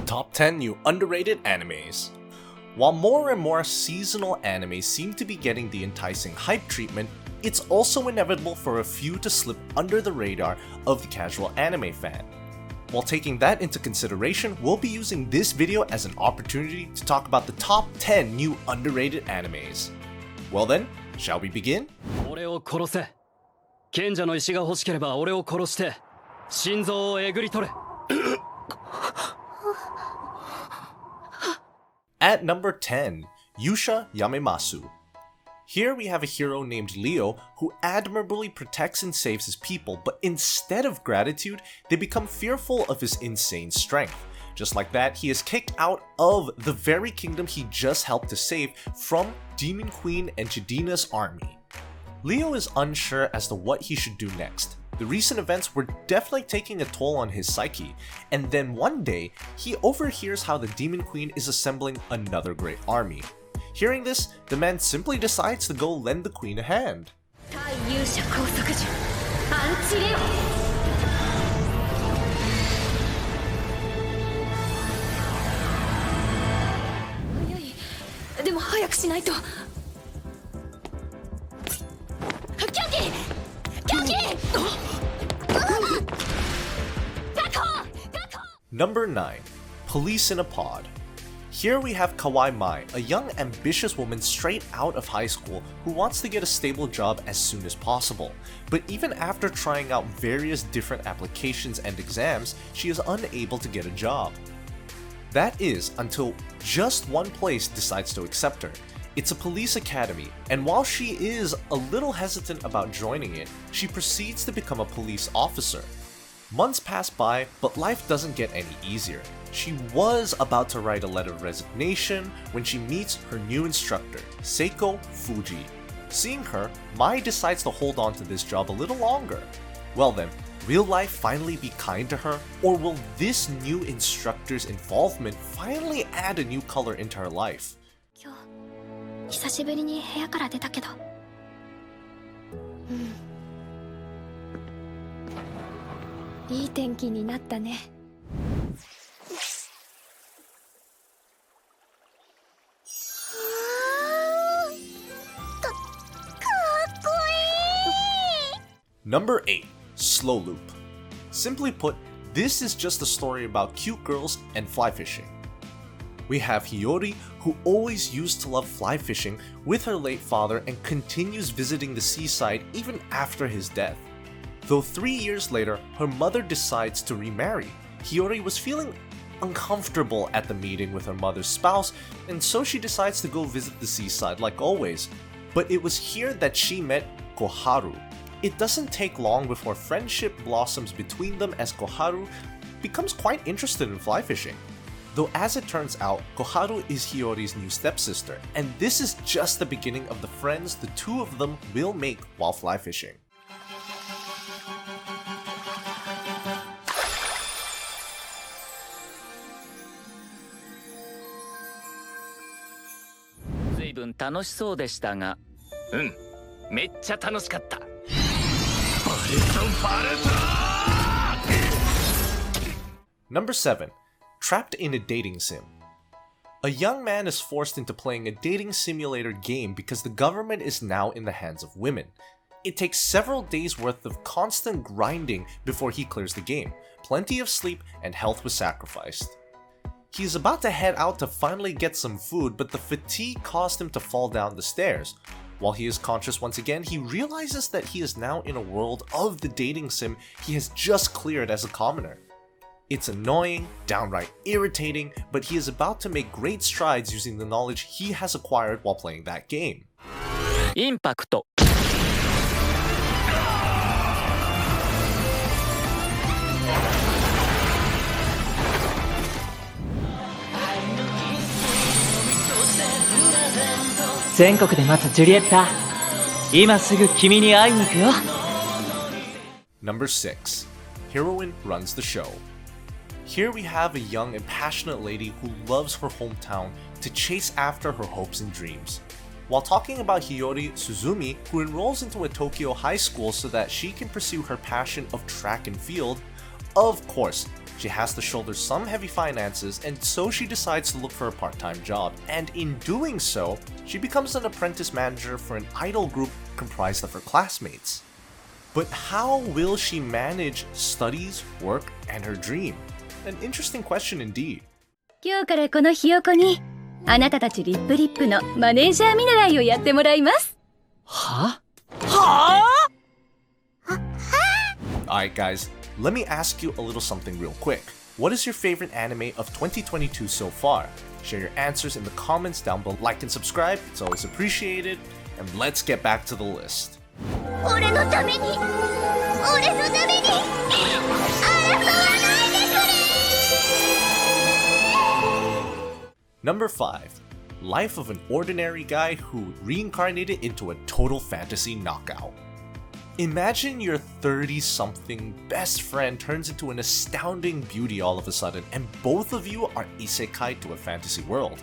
Top 10 New Underrated Animes. While more and more seasonal animes seem to be getting the enticing hype treatment, it's also inevitable for a few to slip under the radar of the casual anime fan. While taking that into consideration, we'll be using this video as an opportunity to talk about the top 10 new underrated animes. Well then, shall we begin? 俺を殺せ。賢者の石が欲しければ俺を殺して心臓をえぐり取れ。At number 10, Yusha Yamamasu. Here we have a hero named Leo who admirably protects and saves his people, but instead of gratitude, they become fearful of his insane strength. Just like that, he is kicked out of the very kingdom he just helped to save from Demon Queen and Chidina's army. Leo is unsure as to what he should do next. The recent events were definitely taking a toll on his psyche, and then one day, he overhears how the Demon Queen is assembling another great army. Hearing this, the man simply decides to go lend the queen a hand. Number 9. Police in a Pod. Here we have Kawai Mai, a young ambitious woman straight out of high school who wants to get a stable job as soon as possible. But even after trying out various different applications and exams, she is unable to get a job. That is until just one place decides to accept her. It's a police academy, and while she is a little hesitant about joining it, she proceeds to become a police officer. Months pass by, but life doesn't get any easier. She was about to write a letter of resignation when she meets her new instructor, Seiko Fuji. Seeing her, Mai decides to hold on to this job a little longer. Well then, will life finally be kind to her, or will this new instructor's involvement finally add a new color into her life? 久しぶりに部屋から出たけど。いい天気になったね。Number 8. Slow Loop. Simply put, this is just a story about cute girls and fly fishing. We have Hiyori, who always used to love fly fishing with her late father and continues visiting the seaside even after his death. Though 3 years later, her mother decides to remarry. Hiyori was feeling uncomfortable at the meeting with her mother's spouse, and so she decides to go visit the seaside like always. But it was here that she met Koharu. It doesn't take long before friendship blossoms between them as Koharu becomes quite interested in fly fishing. Though as it turns out, Koharu is Hiyori's new stepsister, and this is just the beginning of the friends the two of them will make while fly fishing. Number 7. Trapped in a dating sim. A young man is forced into playing a dating simulator game because the government is now in the hands of women. It takes several days worth of constant grinding before he clears the game. Plenty of sleep and health was sacrificed. He is about to head out to finally get some food, but the fatigue caused him to fall down the stairs. While he is conscious once again, he realizes that he is now in a world of the dating sim he has just cleared as a commoner. It's annoying, downright irritating, but he is about to make great strides using the knowledge he has acquired while playing that game. Impact. Number 6. Heroine runs the show. Here we have a young and passionate lady who loves her hometown to chase after her hopes and dreams. While talking about Hiyori Suzumi, who enrolls into a Tokyo high school so that she can pursue her passion of track and field, of course, She has to shoulder some heavy finances, and so she decides to look for a part-time job, and in doing so, she becomes an apprentice manager for an idol group comprised of her classmates. But how will she manage studies, work, and her dream? An interesting question indeed. 今日からこのひよこにあなたたちリップリップのマネージャー見習いをやってもらいます。は？ Alright guys, let me ask you a little something real quick. What is your favorite anime of 2022 so far? Share your answers in the comments down below. Like and subscribe, it's always appreciated. And let's get back to the list. 俺のために、俺のために、争わないでくれ。 Number 5. Life of an ordinary guy who reincarnated into a total fantasy knockout. Imagine your 30-something best friend turns into an astounding beauty all of a sudden, and both of you are isekai to a fantasy world.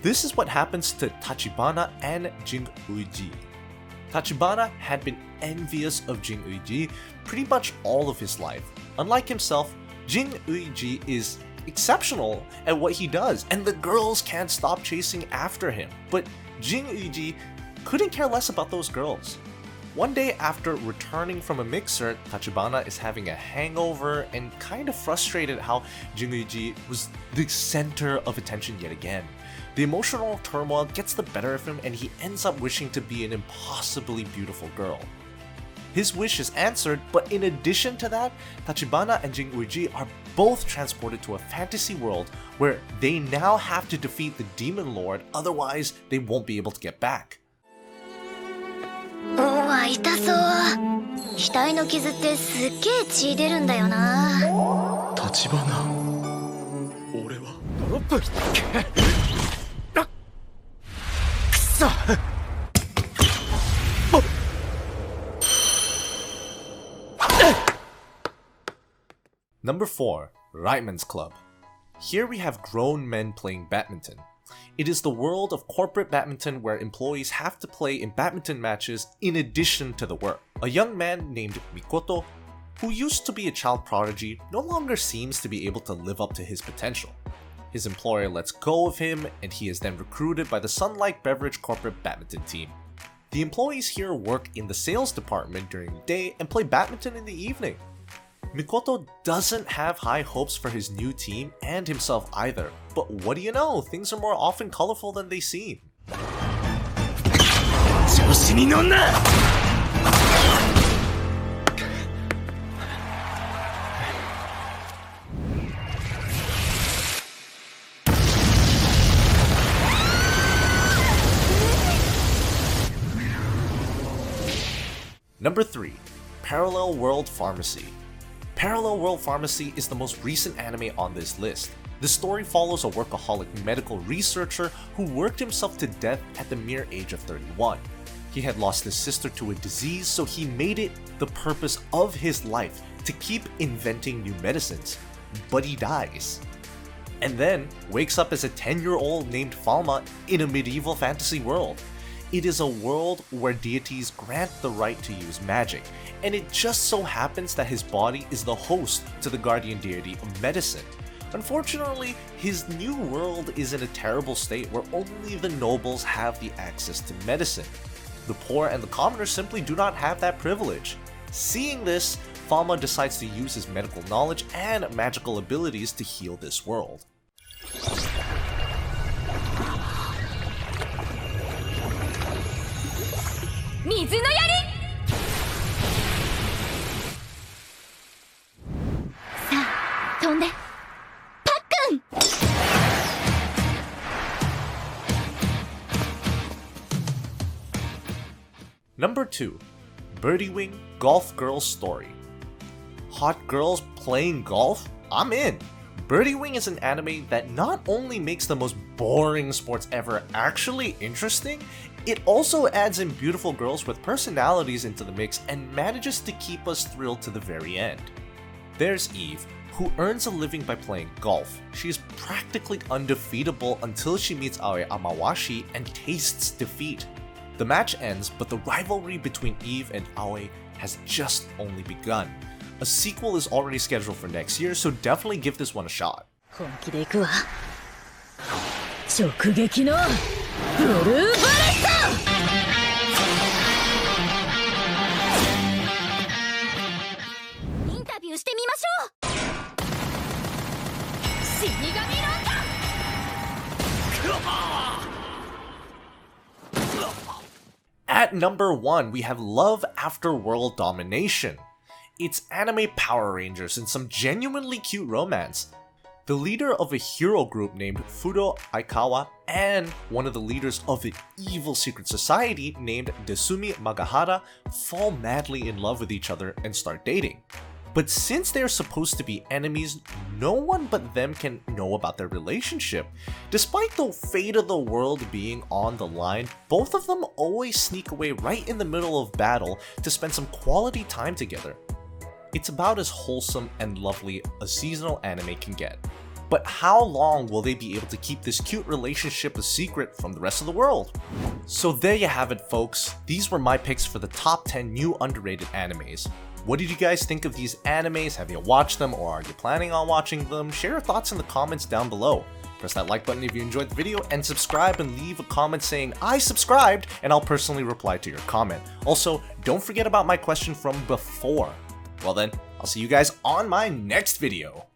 This is what happens to Tachibana and Jin Uji. Tachibana had been envious of Jin Uji pretty much all of his life. Unlike himself, Jin Uji is exceptional at what he does, and the girls can't stop chasing after him. But Jin Uji couldn't care less about those girls. One day after returning from a mixer, Tachibana is having a hangover and kind of frustrated how Jin Uji was the center of attention yet again. The emotional turmoil gets the better of him, and he ends up wishing to be an impossibly beautiful girl. His wish is answered, but in addition to that, Tachibana and Jin Uji are both transported to a fantasy world where they now have to defeat the Demon Lord, otherwise they won't be able to get back. おわ、痛そう。額の傷ってすっげえ血出るんだよな。立花、俺はドロップ。くそ。Number 4. Reitman's Club. Here we have grown men playing badminton. It is the world of corporate badminton where employees have to play in badminton matches in addition to the work. A young man named Mikoto, who used to be a child prodigy, no longer seems to be able to live up to his potential. His employer lets go of him, and he is then recruited by the Sunlight Beverage corporate badminton team. The employees here work in the sales department during the day and play badminton in the evening. Mikoto doesn't have high hopes for his new team and himself either, but what do you know, things are more often colorful than they seem. Number 3. Parallel World Pharmacy. Parallel World Pharmacy is the most recent anime on this list. The story follows a workaholic medical researcher who worked himself to death at the mere age of 31. He had lost his sister to a disease, so he made it the purpose of his life to keep inventing new medicines. But he dies. And then wakes up as a 10-year-old named Falma in a medieval fantasy world. It is a world where deities grant the right to use magic, and it just so happens that his body is the host to the guardian deity of medicine. Unfortunately, his new world is in a terrible state where only the nobles have the access to medicine. The poor and the commoners simply do not have that privilege. Seeing this, Falma decides to use his medical knowledge and magical abilities to heal this world. Number 2. Birdie Wing Golf Girl Story. Hot girls playing golf? I'm in! Birdie Wing is an anime that not only makes the most boring sports ever actually interesting, it also adds in beautiful girls with personalities into the mix and manages to keep us thrilled to the very end. There's Eve, who earns a living by playing golf. She is practically undefeatable until she meets Aoi Amawashi and tastes defeat. The match ends, but the rivalry between Eve and Aoi has just only begun. A sequel is already scheduled for next year, so definitely give this one a shot. 本気で行くわ直撃のブルーバレットインタビューしてみましょう死神ランタン At number 1, we have Love After World Domination. It's anime Power Rangers and some genuinely cute romance. The leader of a hero group named Fudo Aikawa and one of the leaders of an evil secret society named Desumi Magahara fall madly in love with each other and start dating. But since they are supposed to be enemies, no one but them can know about their relationship. Despite the fate of the world being on the line, both of them always sneak away right in the middle of battle to spend some quality time together. It's about as wholesome and lovely a seasonal anime can get. But how long will they be able to keep this cute relationship a secret from the rest of the world? So there you have it, folks. These were my picks for the top 10 new underrated animes. What did you guys think of these animes? Have you watched them or are you planning on watching them? Share your thoughts in the comments down below. Press that like button if you enjoyed the video and subscribe and leave a comment saying I subscribed and I'll personally reply to your comment. Also, don't forget about my question from before. Well then, I'll see you guys on my next video.